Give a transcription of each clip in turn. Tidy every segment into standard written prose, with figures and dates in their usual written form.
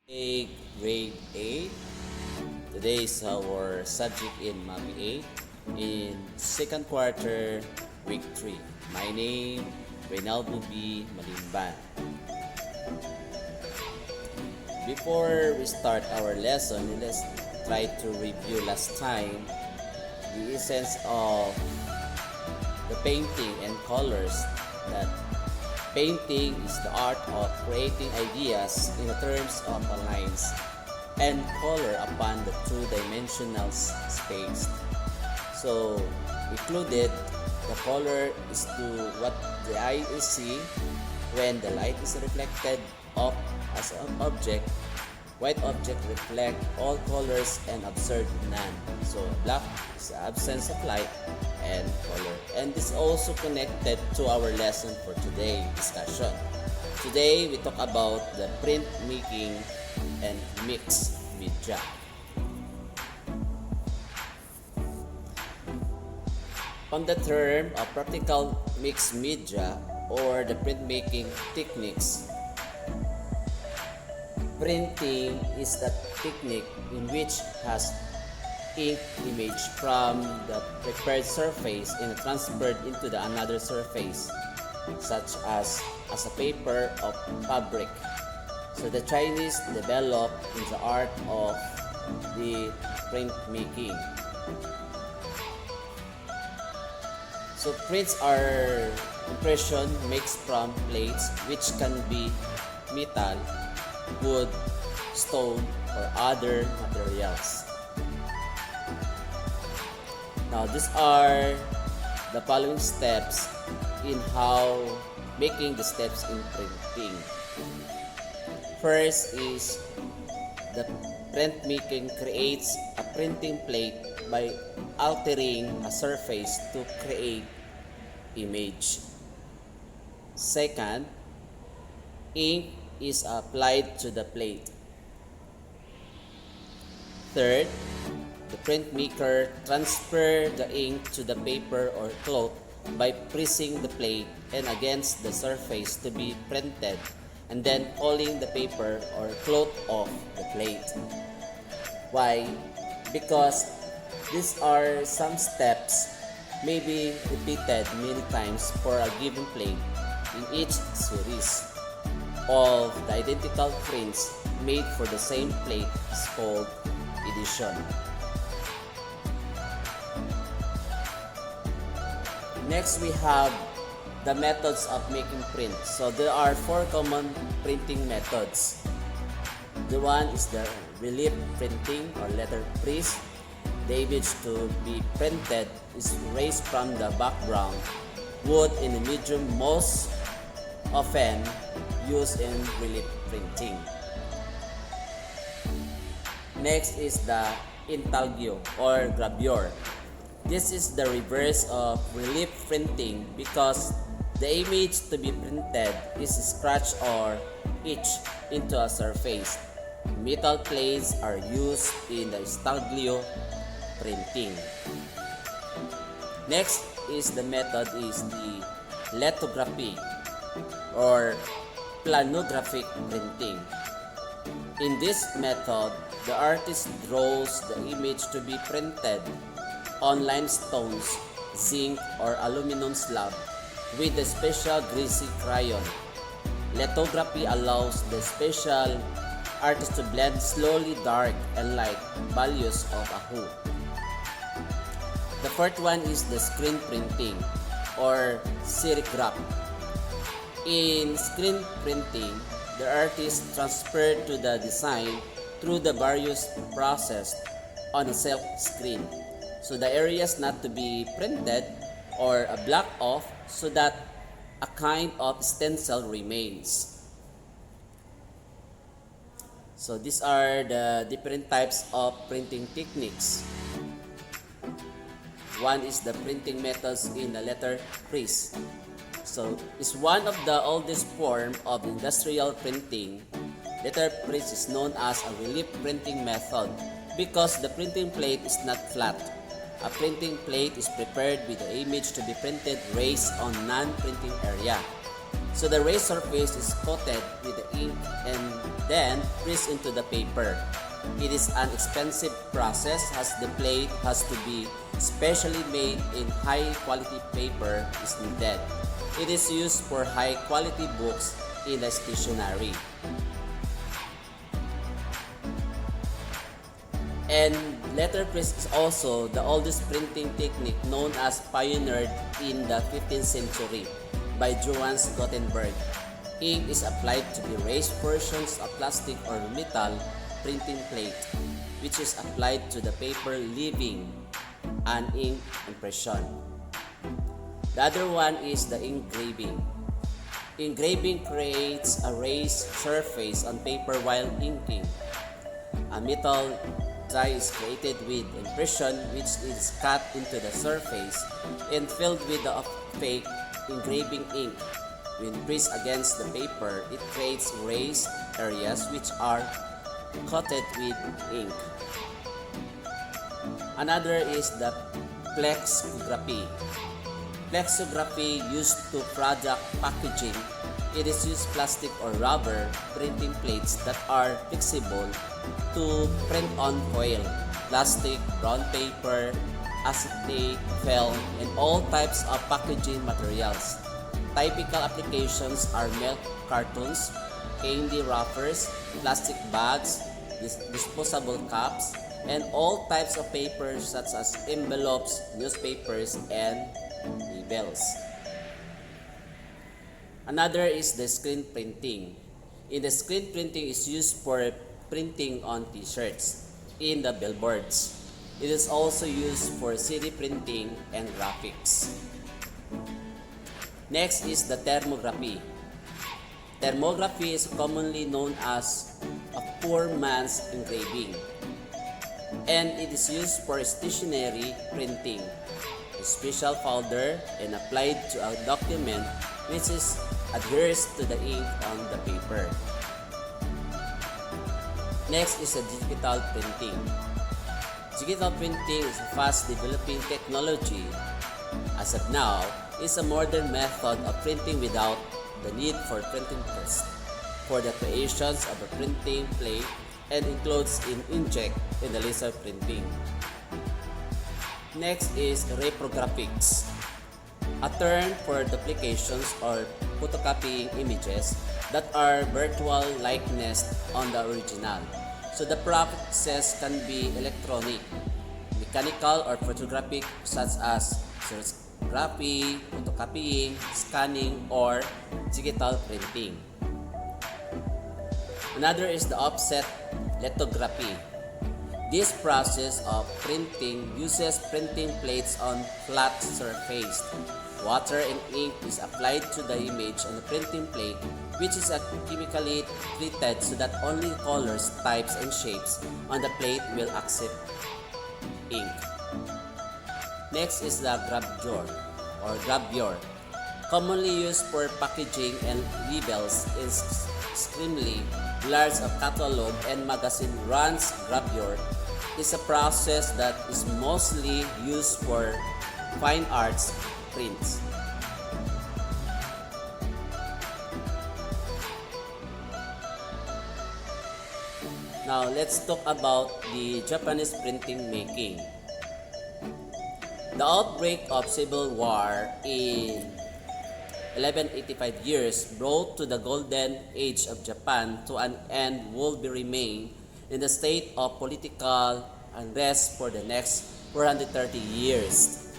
Hey, grade 8. Today is our subject in MAPEH in second quarter, week 3. My name, Reynaldo B. Malimban. Before we start our lesson, let's try to review last time the essence of the painting and colors. That painting is the art of creating ideas in terms of lines and color upon the two-dimensional space. So, included, the color is to what the eye is see when the light is reflected off as an object. White object reflect all colors and observe none. So black is the absence of light and color. And this is also connected to our lesson for today's discussion. Today we talk about the print making and mixed media. On the term of practical mixed media or the printmaking techniques, printing is the technique in which has ink image from the prepared surface and transferred into the another surface, such as a paper of fabric. So the Chinese developed in the art of the printmaking. So prints are impression mixed from plates which can be metal, wood, stone, or other materials. Now these are the following steps in how making the steps in printing. First is the printmaking creates a printing plate by altering a surface to create image. Second, ink is applied to the plate. Third, the printmaker transfers the ink to the paper or cloth by pressing the plate and against the surface to be printed and then pulling the paper or cloth off the plate. Why? Because these are some steps may be repeated many times for a given plate in each series of the identical prints made for the same plate is called edition. Next, we have the methods of making prints. So there are 4 common printing methods. The one is the relief printing or letter press. The image to be printed is raised from the background. Wood in the medium most often used in relief printing. Next is the intaglio or gravure. This is the reverse of relief printing because the image to be printed is scratched or etched into a surface. Metal plates are used in the intaglio printing. Next is the method is the lithography or planographic printing. In this method, the artist draws the image to be printed on limestones, zinc, or aluminum slab with a special greasy crayon. Lithography allows the special artist to blend slowly dark and light values of a hue. The fourth one is the screen printing or serigraph. In screen printing, the artist transferred to the design through the various process on a silk screen. So the areas not to be printed or blocked off so that a kind of stencil remains. So these are the different types of printing techniques. One is the printing methods in the letter press. So it's one of the oldest form of industrial printing. Letter press is known as a relief printing method because the printing plate is not flat. A printing plate is prepared with the image to be printed raised on non-printing area. So the raised surface is coated with the ink and then pressed into the paper. It is an expensive process as the plate has to be specially made in high quality paper is needed. It is used for high quality books in the stationery. And letterpress is also the oldest printing technique known as pioneered in the 15th century by Johannes Gutenberg. Ink is applied to the raised portions of plastic or metal printing plate, which is applied to the paper leaving an ink impression. The other one is the engraving. Engraving creates a raised surface on paper while inking. A metal die is created with impression, which is cut into the surface and filled with the opaque engraving ink. When pressed against the paper, it creates raised areas which are coated with ink. Another is the plexography. Plexography used to product packaging. It is used plastic or rubber printing plates that are flexible to print on foil, plastic, brown paper, acetate, film, and all types of packaging materials. Typical applications are milk cartons, candy wrappers, plastic bags, disposable cups, and all types of papers such as envelopes, newspapers, and labels. Another is the screen printing. In the screen printing is used for printing on t-shirts in the billboards. It is also used for CD printing and graphics. Next is the thermography. Thermography is commonly known as a poor man's engraving, and it is used for stationery printing. A special powder and applied to a document which is adheres to the ink on the paper. Next is a digital printing. Digital printing is a fast developing technology. As of now, it's a modern method of printing without the need for printing press for the creations of a printing plate and includes in inkjet in the laser printing. Next is reprographics, a term for duplications or photocopying images that are virtual likeness on the original. So the process can be electronic, mechanical, or photographic, such as serigraphy, photocopying, scanning, or digital printing. Another is the offset lithography. This process of printing uses printing plates on flat surface. Water and ink is applied to the image on the printing plate, which is chemically treated so that only colors, types, and shapes on the plate will accept ink. Next is the gravure, commonly used for packaging and labels. Is extremely large of catalog and magazine runs. Gravure is a process that is mostly used for fine arts prints. Now let's talk about the Japanese printing making. The outbreak of Civil War in 1185 years brought to the golden age of Japan to an end will be remain in the state of political unrest for the next 430 years.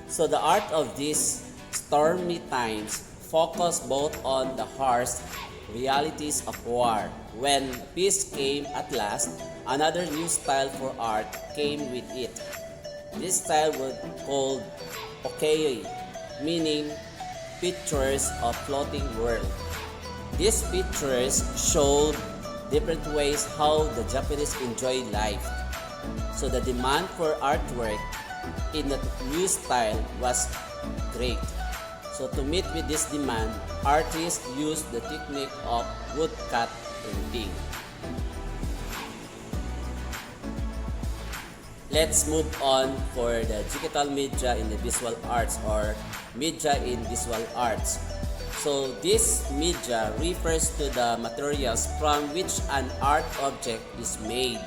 So the art of these stormy times focused both on the harsh realities of war. When peace came at last, another new style for art came with it. This style was called okei, meaning pictures of floating world. These pictures showed different ways how the Japanese enjoy life. So the demand for artwork in the new style was great. So to meet with this demand, artists used the technique of woodcut printing. Let's move on for the digital media in the visual arts or media in visual arts. So this media refers to the materials from which an art object is made.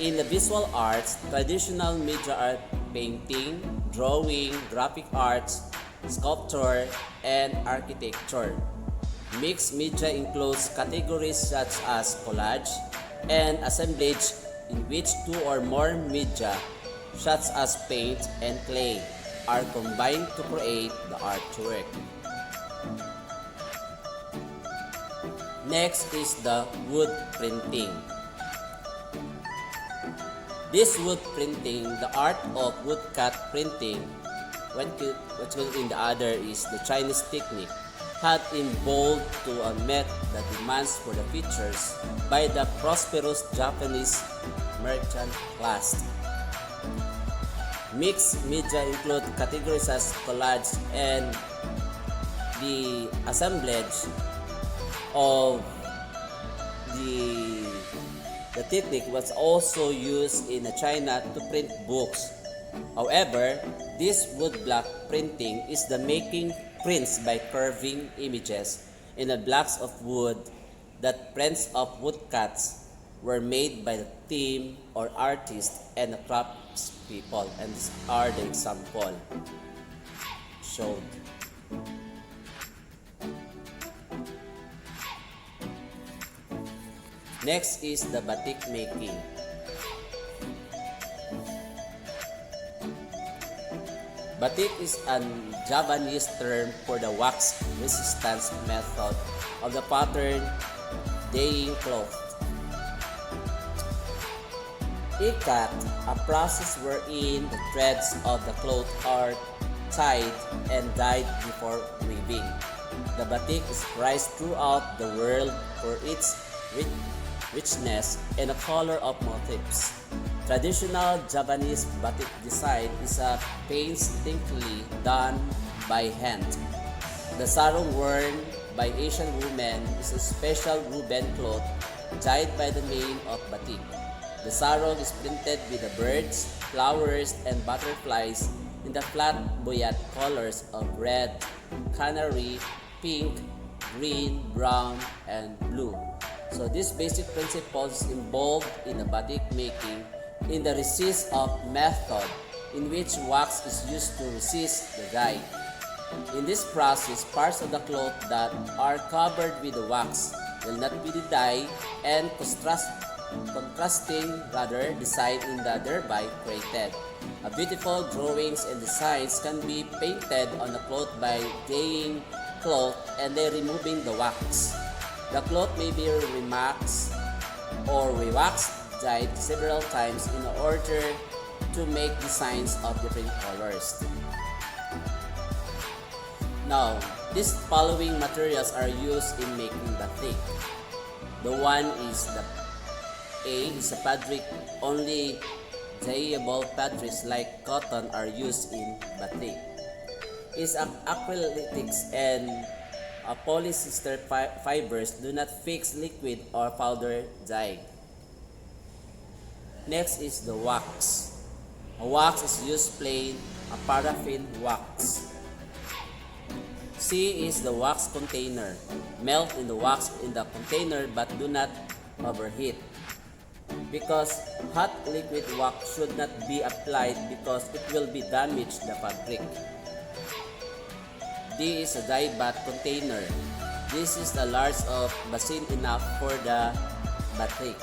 In the visual arts, traditional media are painting, drawing, graphic arts, sculpture, and architecture. Mixed media includes categories such as collage and assemblage, in which two or more media, such as paint and clay, are combined to create the artwork. Next is the wood printing. This wood printing, the art of woodcut printing, which in the other is the Chinese technique, had evolved to meet the demands for the features by the prosperous Japanese merchant class. Mixed media include categories as collage and the assemblage of the technique was also used in China to print books. However, this woodblock printing is the making prints by carving images in the blocks of wood. That prints of woodcuts were made by the team or artist and the craftspeople, and these are the example showed. Next is the batik making. Batik is a Javanese term for the wax resistance method of the pattern dyeing cloth. Ikat, a process wherein the threads of the cloth are tied and dyed before weaving. The batik is prized throughout the world for its richness and the color of motifs. Traditional Javanese batik design is painstakingly done by hand. The sarong worn by Asian women is a special woven cloth dyed by the name of batik. The sarong is printed with the birds, flowers, and butterflies in the flamboyant colors of red, canary, pink, green, brown, and blue. So these basic principles involved in the batik making in the resist of method, in which wax is used to resist the dye. In this process, parts of the cloth that are covered with the wax will not be the dye and contrasting rather design in the thereby created. A beautiful drawings and designs can be painted on the cloth by dyeing cloth and then removing the wax. The cloth may be remaxed or re-waxed, dyed several times in order to make designs of different colors. Now, these following materials are used in making batik. The one is the A is a fabric. Only dyeable fabrics like cotton are used in batik. Is acrylics and polyester fibers do not fix liquid or powder dye. Next is the wax. A wax is used plain, a paraffin wax. C is the wax container. Melt in the wax in the container but do not overheat. Because hot liquid wax should not be applied because it will be damage the fabric. D is a dye bath container. This is the large of basin enough for the batik.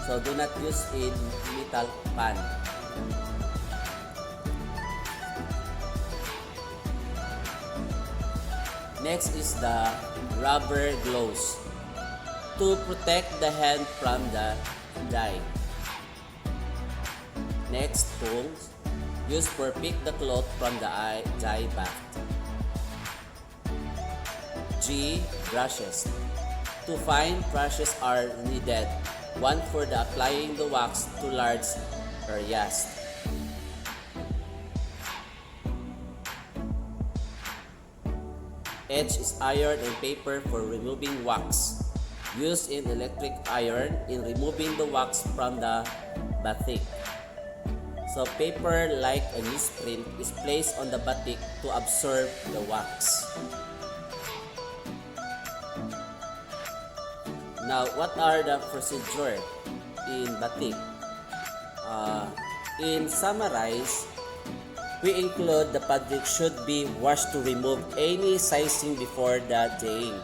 So do not use in metal pan. Next is the rubber gloves to protect the hand from the dye. Next, tools used for pick the cloth from the dye bath. G. Brushes. Two fine brushes are needed, one for the applying the wax to large areas. H is iron and paper for removing wax. Used in electric iron in removing the wax from the batik. So paper like a newsprint is placed on the batik to absorb the wax. Now, what are the procedure in batik? In summarize, we include the fabric should be washed to remove any sizing before the dyeing,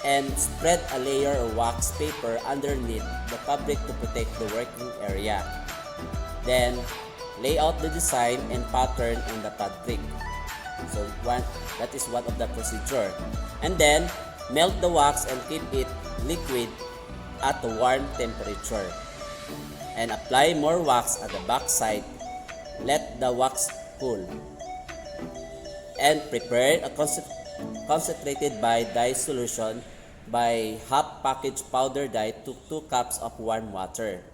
and spread a layer of wax paper underneath the fabric to protect the working area. Then, lay out the design and pattern on the fabric. So that is one of the procedure. And then, melt the wax and keep it liquid at a warm temperature. And apply more wax at the back side. Let the wax cool. And prepare a concentrated dye solution by half package powder dye to 2 cups of warm water.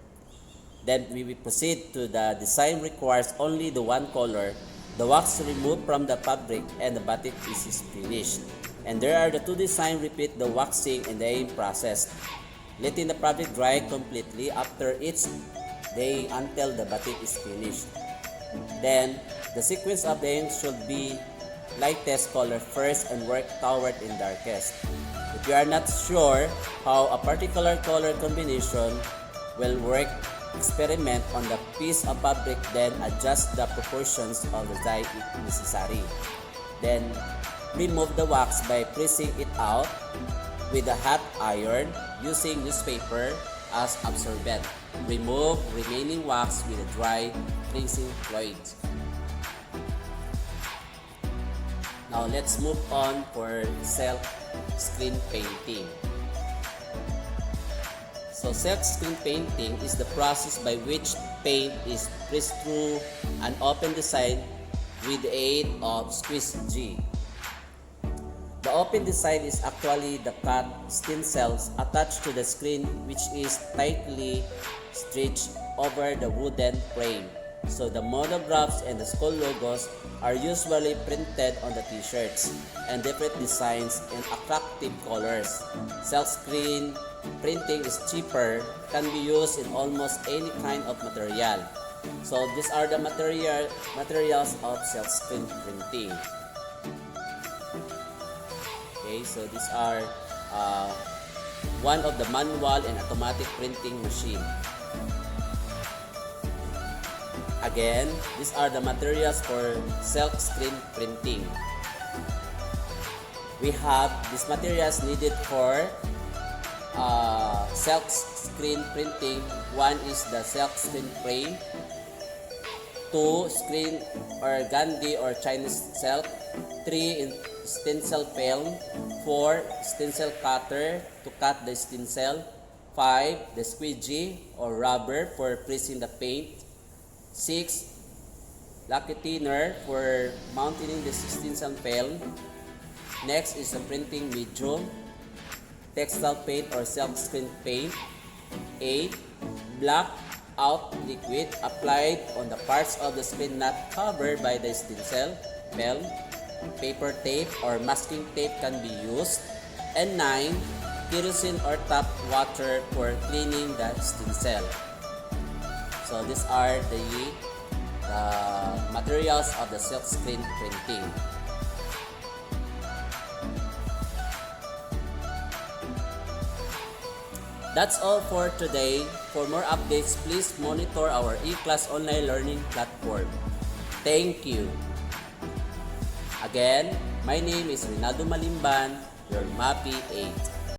Then we will proceed to the design requires only the one color. The wax removed from the fabric and the batik is finished. And there are the 2 design repeat the waxing and dyeing process, letting the fabric dry completely after each day until the batik is finished. Then the sequence of dyeing should be lightest color first and work toward in darkest. If you are not sure how a particular color combination will work, experiment on the piece of fabric, then adjust the proportions of the dye if necessary. Then remove the wax by pressing it out with a hot iron using newspaper as absorbent. Remove remaining wax with a dry cleansing fluid. Now let's move on for silk screen painting. So silk screen painting is the process by which paint is pressed through an open design with the aid of squeeze G. The open design is actually the cut stencils attached to the screen, which is tightly stretched over the wooden frame. So the monographs and the school logos are usually printed on the t-shirts and different designs in attractive colors. Silk screen printing is cheaper, can be used in almost any kind of material. So these are the materials of silk screen printing. Okay, so these are one of the manual and automatic printing machine. Again, these are the materials for silk screen printing. We have these materials needed for silk screen printing. One is the silk screen frame, 2 screen or Gandhi or Chinese silk, 3 stencil film, 4 stencil cutter to cut the stencil, 5 the squeegee or rubber for pressing the paint, 6 lucky thinner for mounting the stencil film. Next is the printing medium, textile paint or silk screen paint. 8 black out liquid applied on the parts of the screen not covered by the stencil film. Paper tape or masking tape can be used. And 9 kerosene or tap water for cleaning the stencil. So these are the materials of the silk screen printing. That's all for today. For more updates, please monitor our e-class online learning platform. Thank you. Again, my name is Rinaldo Malimban, your MAPEH 8.